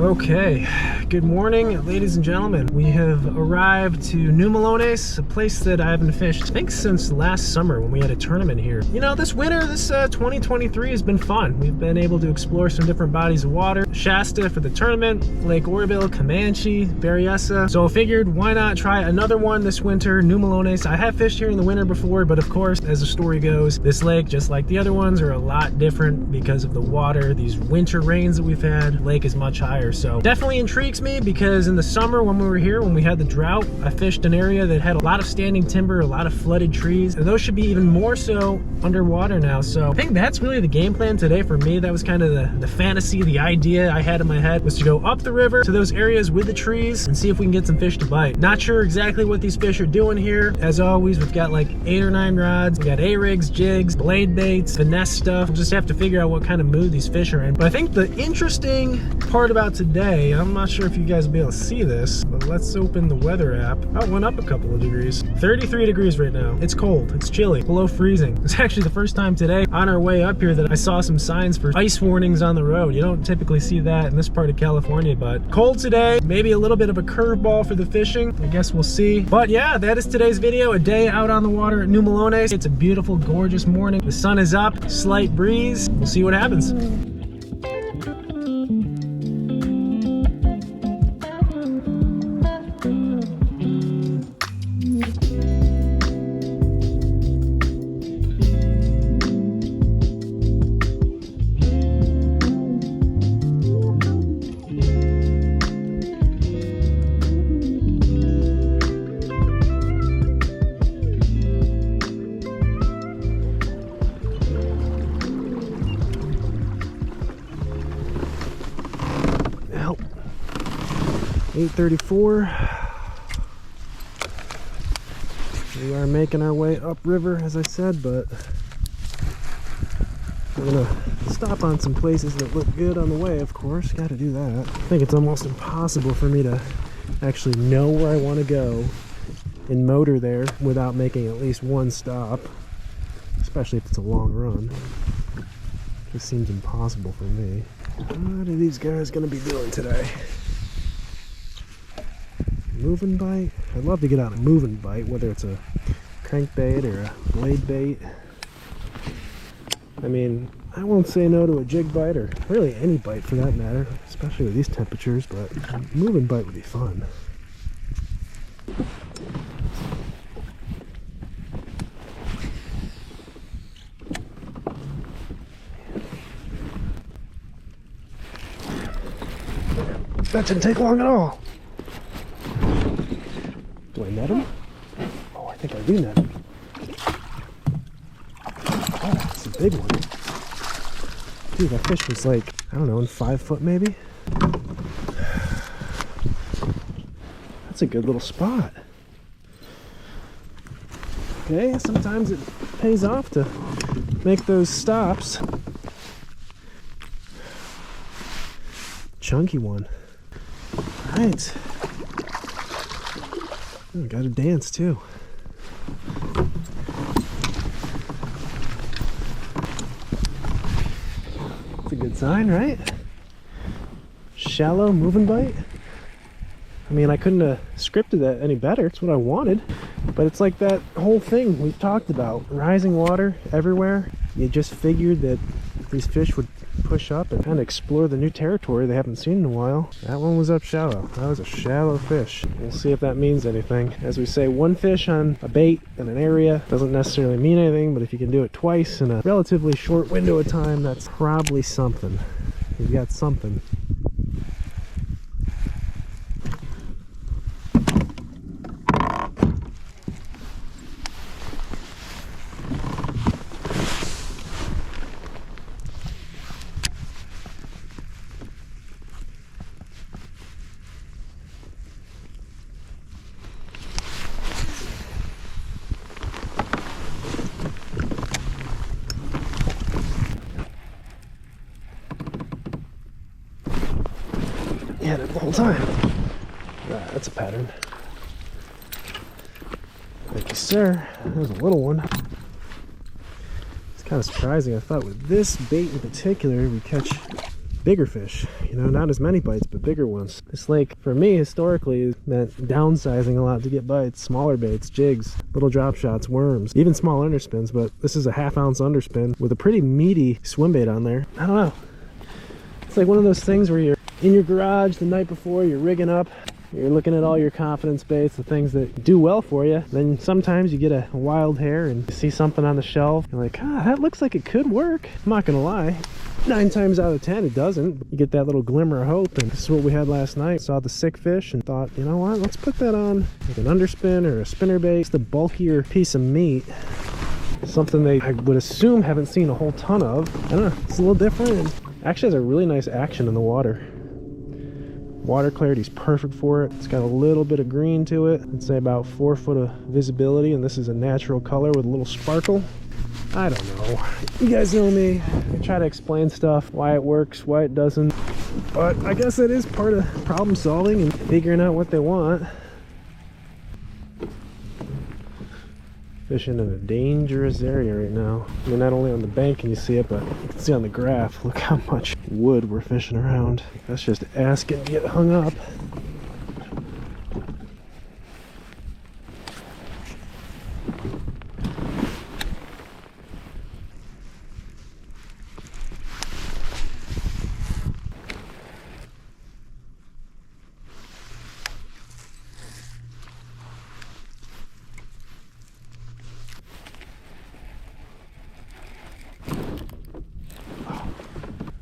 Okay, good morning, ladies and gentlemen. We have arrived to New Melones, a place that I haven't fished, I think, since last summer when we had a tournament here. You know, this winter, this 2023 has been fun. We've been able to explore some different bodies of water. Shasta for the tournament, Lake Oroville, Comanche, Berryessa. So I figured, why not try another one this winter, New Melones. I have fished here in the winter before, but of course, as the story goes, this lake, just like the other ones, are a lot different because of the water. These winter rains that we've had, the lake is much higher. So definitely intrigues me because in the summer when we were here, when we had the drought, I fished an area that had a lot of standing timber, a lot of flooded trees, and those should be even more so underwater now. So I think that's really the game plan today for me. That was kind of the fantasy, the idea I had in my head, was to go up the river to those areas with the trees and see if we can get some fish to bite. Not sure exactly what these fish are doing here. As always, we've got like 8 or 9 rods. We got A-rigs, jigs, blade baits, finesse stuff. We'll just have to figure out what kind of mood these fish are in. But I think the interesting part about today, I'm not sure if you guys will be able to see this, but let's open the weather app. Oh, it went up a couple of degrees. 33 degrees right now. It's cold, it's chilly, below freezing. It's actually the first time today on our way up here that I saw some signs for ice warnings on the road. You don't typically see that in this part of California, but cold today, maybe a little bit of a curveball for the fishing. I guess we'll see. But yeah, that is today's video. A day out on the water at New Melones. It's a beautiful, gorgeous morning. The sun is up, slight breeze. We'll see what happens. 8:34. We are making our way upriver, as I said, but we're gonna stop on some places that look good on the way, of course. Gotta do that. I think it's almost impossible for me to actually know where I want to go and motor there without making at least one stop, especially if it's a long run. It just seems impossible for me. What are these guys gonna be doing today? Moving bite? I'd love to get on a moving bite, whether it's a crankbait or a blade bait. I mean, I won't say no to a jig bite, or really any bite for that matter, especially with these temperatures, but moving bite would be fun. That didn't take long at all. Do I net him? Oh, I think I do net him. Oh, that's a big one. Dude, that fish was like, I don't know, in 5 foot maybe? That's a good little spot. Okay, sometimes it pays off to make those stops. Chunky one. All right. Oh, gotta dance too. That's a good sign, right? Shallow moving bite. I mean, I couldn't have scripted that any better. It's what I wanted. But it's like that whole thing we've talked about. Rising water everywhere. You just figured that these fish would push up and kind of explore the new territory they haven't seen in a while. That one was up shallow. That was a shallow fish. We'll see if that means anything. As we say, one fish on a bait in an area doesn't necessarily mean anything, but if you can do it twice in a relatively short window of time, that's probably something. You've got something. Yeah, the whole time. That's a pattern. Thank you, sir. There's a little one. It's kind of surprising. I thought with this bait in particular, we catch bigger fish, you know, not as many bites, but bigger ones. This lake, for me, historically, meant downsizing a lot to get bites, smaller baits, jigs, little drop shots, worms, even small underspins, but this is a 1/2 ounce underspin with a pretty meaty swim bait on there. I don't know. It's like one of those things where you're in your garage the night before, you're rigging up, you're looking at all your confidence baits, the things that do well for you. Then sometimes you get a wild hair and you see something on the shelf. You're like, ah, that looks like it could work. I'm not gonna lie. 9 times out of 10 it doesn't. You get that little glimmer of hope, and this is what we had last night. Saw the sick fish and thought, you know what, let's put that on like an underspin or a spinner bait. It's the bulkier piece of meat. Something I would assume haven't seen a whole ton of. I don't know, it's a little different. And actually has a really nice action in the water. Water clarity is perfect for it. It's got a little bit of green to it. I'd say about 4 foot of visibility, and this is a natural color with a little sparkle. I don't know. You guys know me. I try to explain stuff, why it works, why it doesn't. But I guess that is part of problem solving and figuring out what they want. Fishing in a dangerous area right now. I mean, not only on the bank can you see it, but you can see on the graph, look how much wood we're fishing around. That's just asking to get hung up.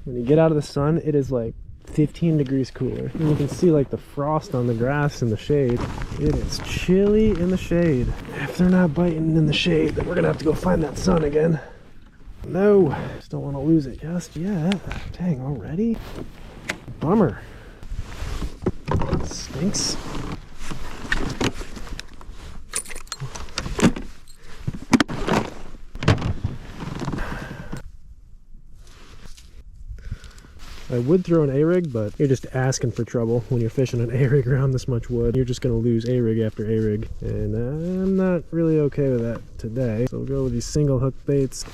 When you get out of the sun, it is like 15 degrees cooler. And you can see like the frost on the grass in the shade. It is chilly in the shade. If they're not biting in the shade, then we're gonna have to go find that sun again. No, just don't want to lose it just yet. Dang, already? Bummer. Stinks. I would throw an A-rig, but you're just asking for trouble when you're fishing an A-rig around this much wood. You're just going to lose A-rig after A-rig, and I'm not really okay with that today. So we'll go with these single hook baits.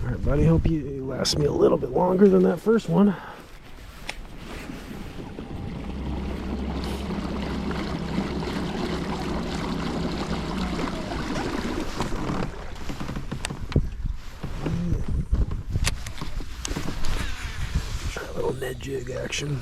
Alright buddy, hope you last me a little bit longer than that first one. Ned jig action.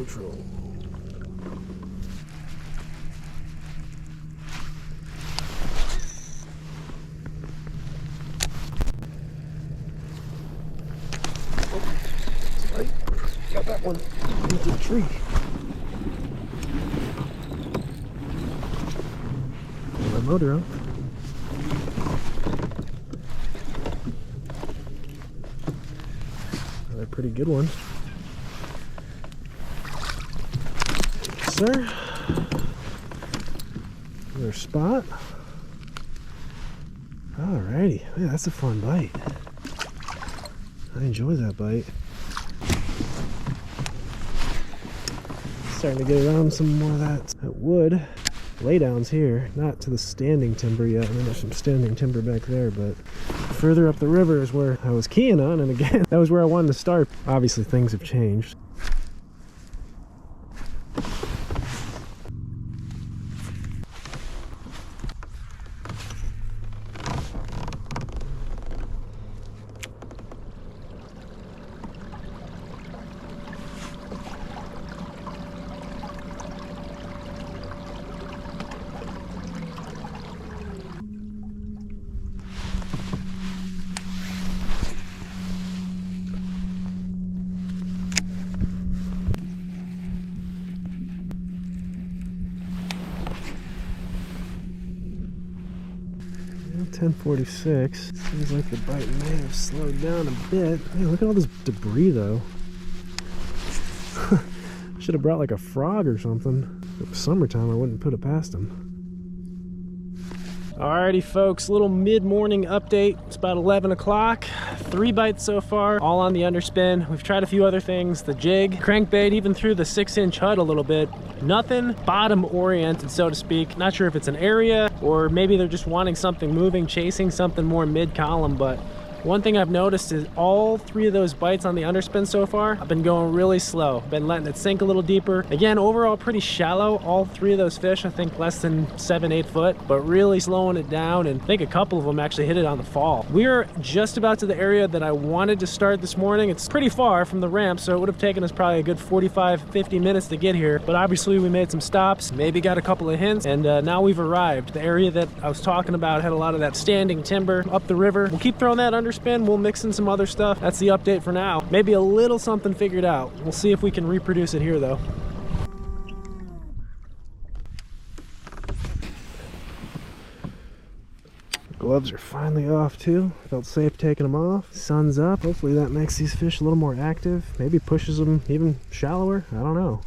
Troll. Oh, got that one into the tree. Got my motor out. Another pretty good one. Sir, another spot. Alrighty, yeah, that's a fun bite. I enjoy that bite. Starting to get around some more of that wood. Laydowns here, not to the standing timber yet. I mean, there's some standing timber back there, but further up the river is where I was keying on, and again, that was where I wanted to start. Obviously, things have changed. 10:46. Seems like the bite may have slowed down a bit. Hey, look at all this debris though. Should have brought like a frog or something. If it was summertime, I wouldn't put it past them. Alrighty folks, little mid-morning update. It's about 11 o'clock. 3 bites so far, all on the underspin. We've tried a few other things, the jig, crankbait, even through the 6-inch HUD a little bit. Nothing bottom oriented, so to speak. Not sure if it's an area or maybe they're just wanting something moving, chasing something more mid-column, but one thing I've noticed is all 3 of those bites on the underspin so far, I've been going really slow. Been letting it sink a little deeper. Again, overall pretty shallow. All 3 of those fish, I think less than 7-8 foot, but really slowing it down, and I think a couple of them actually hit it on the fall. We're just about to the area that I wanted to start this morning. It's pretty far from the ramp, so it would have taken us probably a good 45-50 minutes to get here, but obviously we made some stops, maybe got a couple of hints, and now we've arrived. The area that I was talking about had a lot of that standing timber up the river. We'll keep throwing that underspin. We'll mix in some other stuff. That's the update for now. Maybe a little something figured out. We'll see if we can reproduce it here though. Gloves are finally off too. Felt safe taking them off. Sun's up. Hopefully that makes these fish a little more active. Maybe pushes them even shallower. I don't know.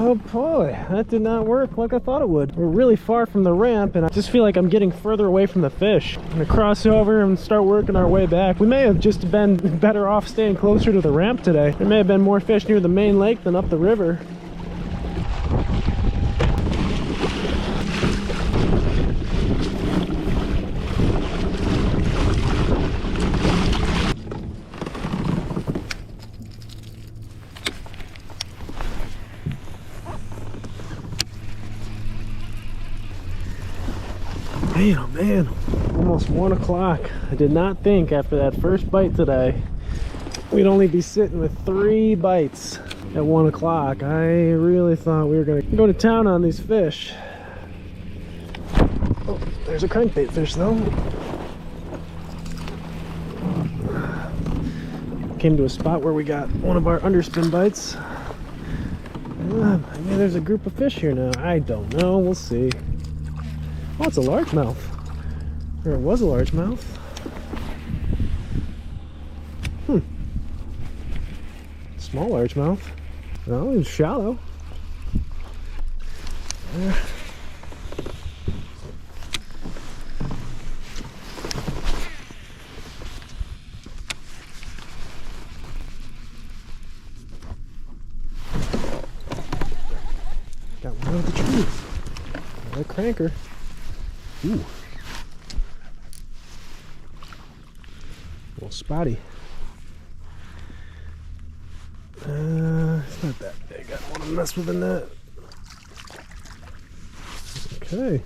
Oh boy, that did not work like I thought it would. We're really far from the ramp and I just feel like I'm getting further away from the fish. I'm gonna cross over and start working our way back. We may have just been better off staying closer to the ramp today. There may have been more fish near the main lake than up the river. Man, oh man, almost 1 o'clock. I did not think after that first bite today, we'd only be sitting with 3 bites at 1 o'clock. I really thought we were gonna go to town on these fish. Oh, there's a crankbait fish though. Came to a spot where we got one of our underspin bites. Maybe there's a group of fish here now. I don't know, we'll see. Oh, it's a largemouth. Or it was a largemouth. Small largemouth. Oh, it's shallow. Got one of the trees. Another cranker. Ooh. A little spotty. It's not that big. I don't want to mess with the net. Okay.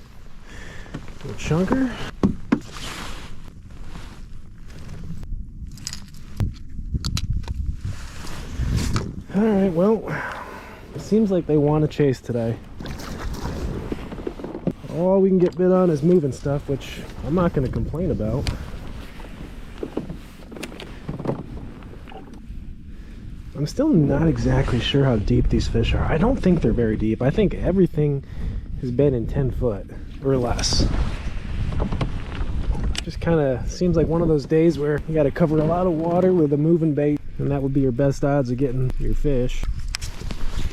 Little chunker. Alright, well, it seems like they want to chase today. All we can get bit on is moving stuff, which I'm not going to complain about. I'm still not exactly sure how deep these fish are. I don't think they're very deep. I think everything has been in 10 foot or less. Just kind of seems like one of those days where you got to cover a lot of water with a moving bait, and that would be your best odds of getting your fish.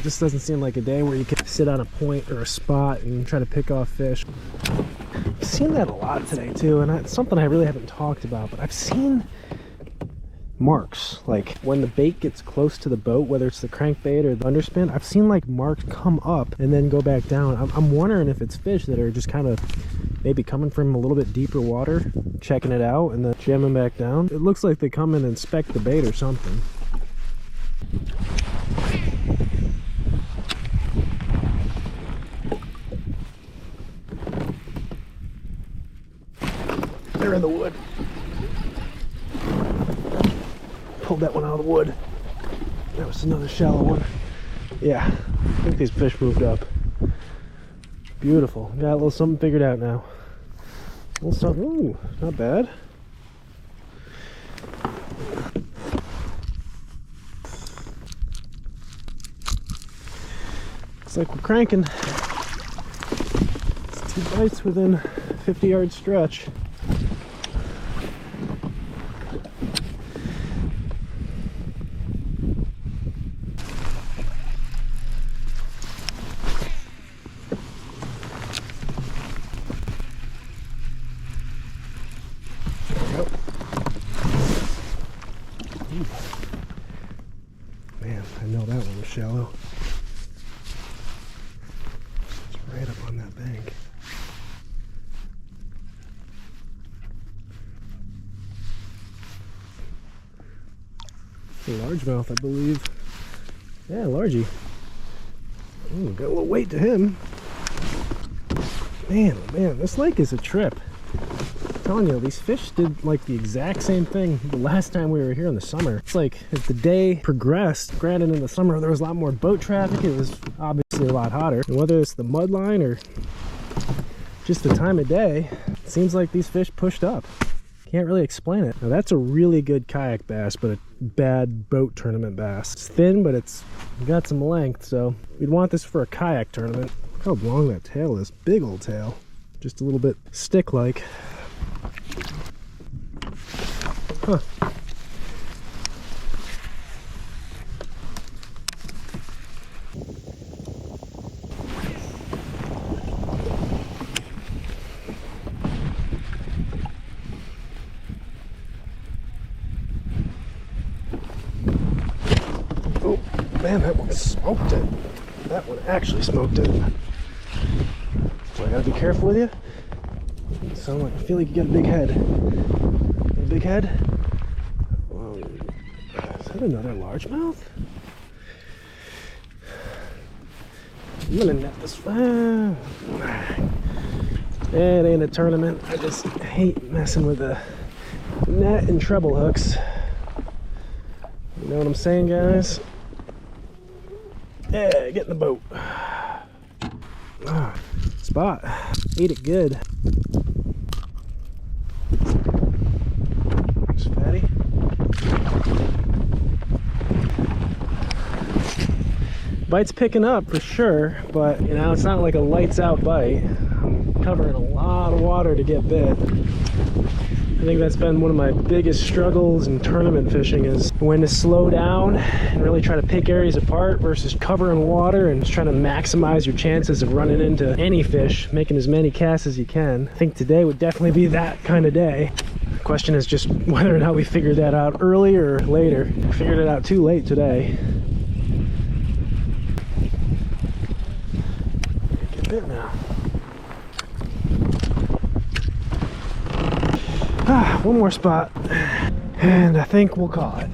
This doesn't seem like a day where you can sit on a point or a spot and try to pick off fish. I've seen that a lot today too, and it's something I really haven't talked about, but I've seen marks, like when the bait gets close to the boat, whether it's the crankbait or the underspin, I've seen like marks come up and then go back down. I'm wondering if it's fish that are just kind of maybe coming from a little bit deeper water, checking it out and then jamming back down. It looks like they come and inspect the bait or something. They're in the wood. pulled that one out of the wood. That was another shallow one. Yeah, I think these fish moved up. Beautiful. Got a little something figured out now. A little something. Ooh, not bad. Looks like we're cranking. It's 2 bites within a 50-yard stretch. Man, I know that one was shallow. It's right up on that bank. It's a largemouth, I believe. Yeah, largie. Ooh, got a little weight to him. Man, oh man, this lake is a trip. I'm telling you, these fish did like the exact same thing the last time we were here in the summer. It's like as the day progressed, granted in the summer there was a lot more boat traffic, it was obviously a lot hotter. And whether it's the mud line or just the time of day, it seems like these fish pushed up. Can't really explain it. Now that's a really good kayak bass, but a bad boat tournament bass. It's thin, but it's got some length, so we'd want this for a kayak tournament. Look how long that tail is. Big old tail. Just a little bit stick-like. Huh. Oh, man, that one smoked it. That one actually smoked it. So I gotta be careful with you. Sound like I feel like you got a big head. A big head? Is that another largemouth? I'm gonna net this. It ain't a tournament. I just hate messing with the net and treble hooks. You know what I'm saying, guys? Yeah, get in the boat. Spot. Ate it good. It's fatty. Bite's picking up for sure, but you know, it's not like a lights out bite. I'm covering a lot of water to get bit. I think that's been one of my biggest struggles in tournament fishing, is when to slow down and really try to pick areas apart versus covering water and just trying to maximize your chances of running into any fish, making as many casts as you can. I think today would definitely be that kind of day. The question is just whether or not we figured that out early or later. I figured it out too late today. Get bit now. One more spot, and I think we'll call it.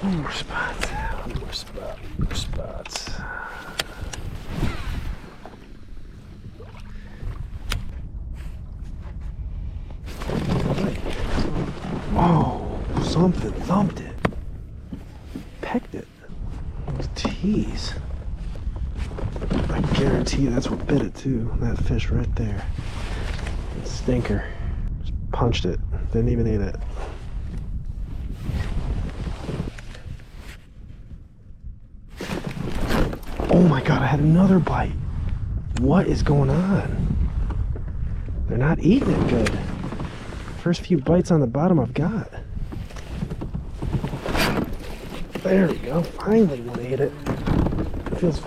One more spot, one more spot, one more spots. Oh, something thumped it. Pecked it. Tease. I guarantee that's what bit it too. That fish right there. That stinker. Just punched it. Didn't even eat it. Oh my god, I had another bite. What is going on? They're not eating it good. First few bites on the bottom I've got. There we go. Finally one ate it. It feels...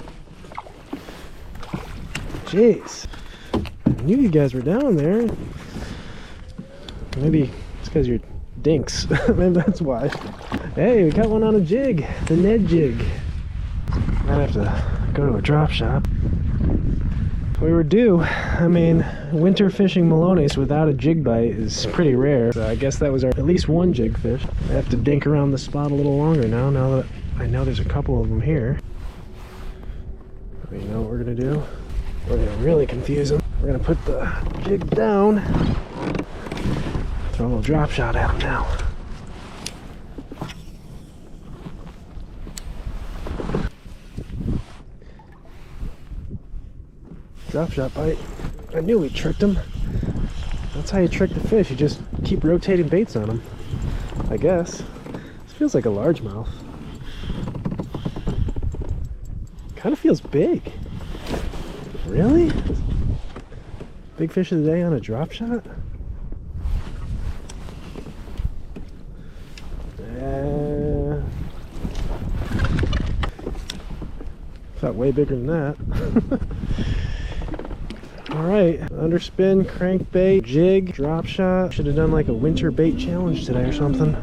Jeez. I knew you guys were down there. Maybe it's because you're dinks. Maybe that's why. Hey, we got one on a jig. The Ned jig. Might have to go to a drop shop. We were due. I mean, winter fishing Melones without a jig bite is pretty rare. So I guess that was our at least one jig fish. I have to dink around the spot a little longer now that I know there's a couple of them here. You know what we're gonna do? We're gonna really confuse him. We're gonna put the jig down. Throw a little drop shot at him now. Drop shot bite. I knew we tricked him. That's how you trick the fish. You just keep rotating baits on them, I guess. This feels like a largemouth. Kind of feels big. Really? Big fish of the day on a drop shot? Felt way bigger than that. Alright, underspin, crankbait, jig, drop shot. Should have done like a winter bait challenge today or something.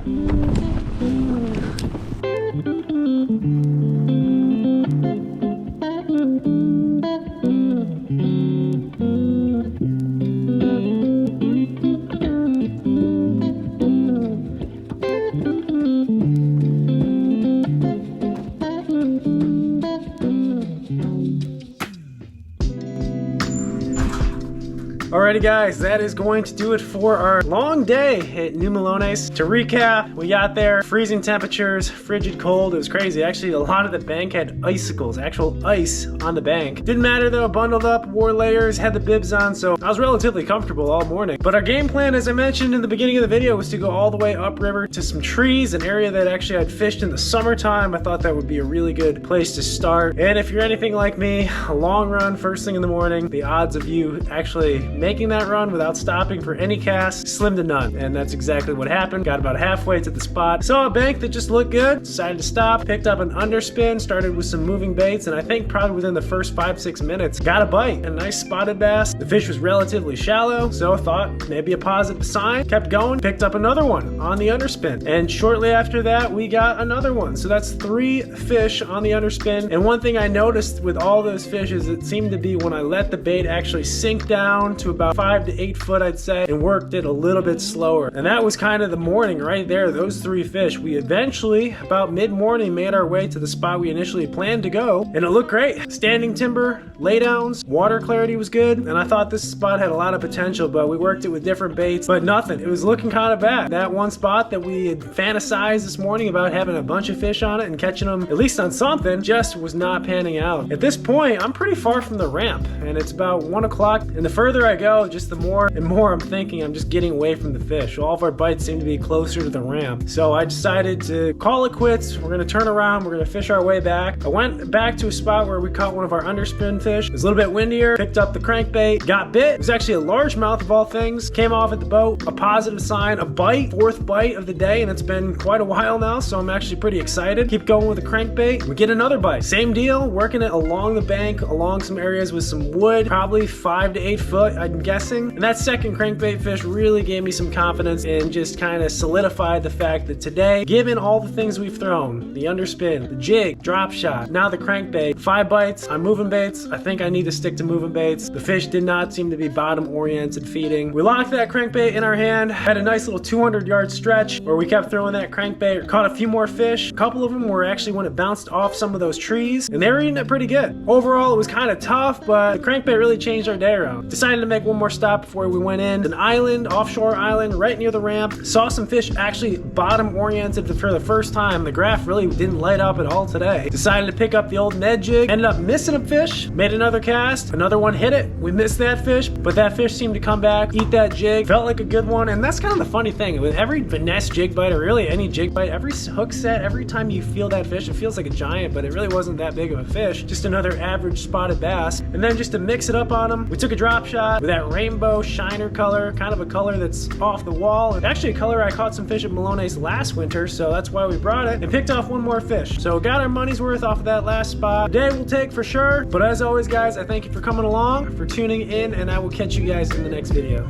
Alrighty guys, that is going to do it for our long day at New Melones. To recap, we got there, freezing temperatures, frigid cold, it was crazy. Actually, a lot of the bank had icicles, actual ice on the bank. Didn't matter though, bundled up, wore layers, had the bibs on, so I was relatively comfortable all morning. But our game plan, as I mentioned in the beginning of the video, was to go all the way upriver to some trees, an area that actually I'd fished in the summertime. I thought that would be a really good place to start. And if you're anything like me, a long run first thing in the morning, the odds of you actually making that run without stopping for any cast, slim to none. And that's exactly what happened. Got about halfway to the spot, saw a bank that just looked good, decided to stop, picked up an underspin, started with some moving baits, and I think probably within the first 5-6 minutes, got a bite, a nice spotted bass. The fish was relatively shallow, so I thought maybe a positive sign. Kept going, picked up another one on the underspin, and shortly after that, we got another one. So that's 3 fish on the underspin. And one thing I noticed with all those fish is it seemed to be when I let the bait actually sink down to about 5 to 8 foot, I'd say, and worked it a little bit slower. And that was kind of the morning right there, those 3 fish. We eventually, about mid-morning, made our way to the spot we initially planned to go, and it looked great. Standing timber, laydowns, water clarity was good, and I thought this spot had a lot of potential, but we worked it with different baits, but nothing. It was looking kind of bad. That one spot that we had fantasized this morning about having a bunch of fish on it and catching them at least on something just was not panning out. At this point, I'm pretty far from the ramp, and it's about 1 o'clock, and the further I go, just the more and more I'm thinking I'm just getting away from the fish. All of our bites seem to be closer to the ramp. So I decided to call it quits. We're gonna turn around, we're gonna fish our way back. I went back to a spot where we caught one of our underspin fish. It was a little bit windier, picked up the crankbait, got bit. It was actually a largemouth of all things. Came off at the boat, a positive sign, a bite, 4th bite of the day, and it's been quite a while now, so I'm actually pretty excited. Keep going with the crankbait. We get another bite. Same deal, working it along the bank, along some areas with some wood, probably 5 to 8 foot, I'm guessing. And that second crankbait fish really gave me some confidence and just kind of solidified the fact that today, given all the things we've thrown, the underspin, the jig, drop shot, now the crankbait, 5 bites on moving baits, I think I need to stick to moving baits. The fish did not seem to be bottom oriented feeding. We locked that crankbait in our hand, had a nice little 200-yard stretch where we kept throwing that crankbait, caught a few more fish. A couple of them were actually when it bounced off some of those trees, and they were eating it pretty good. Overall, it was kind of tough, but the crankbait really changed our day around. Decided to make one more stop before we went in. An island, offshore island, right near the ramp. Saw some fish actually bottom oriented for the first time. The graph really didn't light up at all today. Decided to pick up the old Ned jig. Ended up missing a fish. Made another cast. Another one hit it. We missed that fish, but that fish seemed to come back, eat that jig. Felt like a good one, and that's kind of the funny thing. With every finesse jig bite, or really any jig bite, every hook set, every time you feel that fish, it feels like a giant, but it really wasn't that big of a fish. Just another average spotted bass. And then just to mix it up on them, we took a drop shot with that rainbow shiner color, kind of a color that's off the wall. Actually a color I caught some fish at Melones last winter, so that's why we brought it, and picked off one more fish. So got our money's worth off of that last spot. Day will take for sure, but as always guys, I thank you for coming along, for tuning in, and I will catch you guys in the next video.